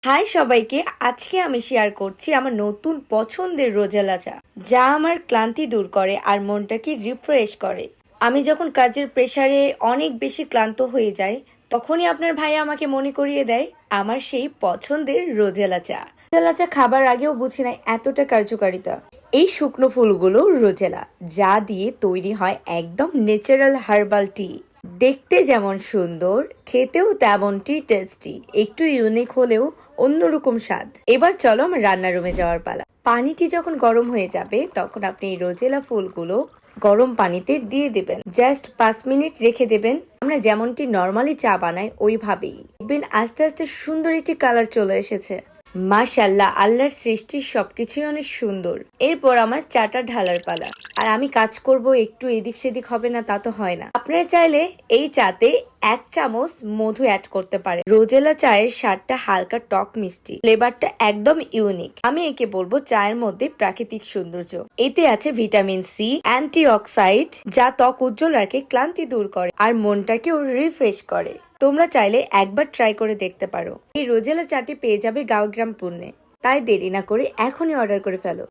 High সবাইকে, আজকে আমি শেয়ার করছি আমার নতুন পছন্দের রোজেলা চা, যা আমার ক্লান্তি দূর করে আর মনটাকে রিফ্রেশ করে। আমি যখন কাজের প্রেসারে অনেক বেশি ক্লান্ত হয়ে যাই, তখনই আপনার ভাই আমাকে মনে করিয়ে দেয় আমার সেই পছন্দের রোজেলা চা। রোজেলা চা খাবার আগেও বুঝি নাই এতটা কার্যকারিতা। এই শুকনো ফুলগুলো রোজেলা, যা দিয়ে তৈরি হয় একদম ন্যাচারাল হার্বাল টি। দেখতে যেমন সুন্দর, খেতেও তেমনটি টেস্টি। একটু ইউনিক হলেও অন্যরকম স্বাদ। এবার চলো আমার রান্নার রুমে যাওয়ার পালা। পানিটি যখন গরম হয়ে যাবে, তখন আপনি এই রোজেলা ফুলগুলো গরম পানিতে দিয়ে দেবেন। জাস্ট 5 মিনিট রেখে দেবেন। আমরা যেমনটি নর্মালি চা বানাই ওইভাবেই দেখবেন আস্তে আস্তে সুন্দর একটি কালার চলে এসেছে। মাশাআল্লাহ, আল্লাহর সৃষ্টির সবকিছুই অনেক সুন্দর। এরপর আমার চাটা ঢালার পালা। আর আমি কাজ করব, একটু এদিক সেদিক হবে না তা তো হয় না। আপনারা চাইলে এই চাতে 1 চামচ মধু অ্যাড করতে পারেন। রোজেলা চায়ের স্বাদটা হালকা টক মিষ্টি, ফ্লেভারটা একদম ইউনিক। আমি একে বলবো চায়ের মধ্যে প্রাকৃতিক সৌন্দর্য। এতে আছে ভিটামিন সি, অ্যান্টি অক্সাইড, যা ত্বক উজ্জ্বল রাখে, ক্লান্তি দূর করে আর মনটাকেও রিফ্রেশ করে। তোমরা চাইলে একবার ট্রাই করে দেখতে পারো। এই রোজেলা চাটি পেয়ে যাবে গাঁও গ্রাম পণ্যে। তাই দেরি না করে এখনই অর্ডার করে ফেলো।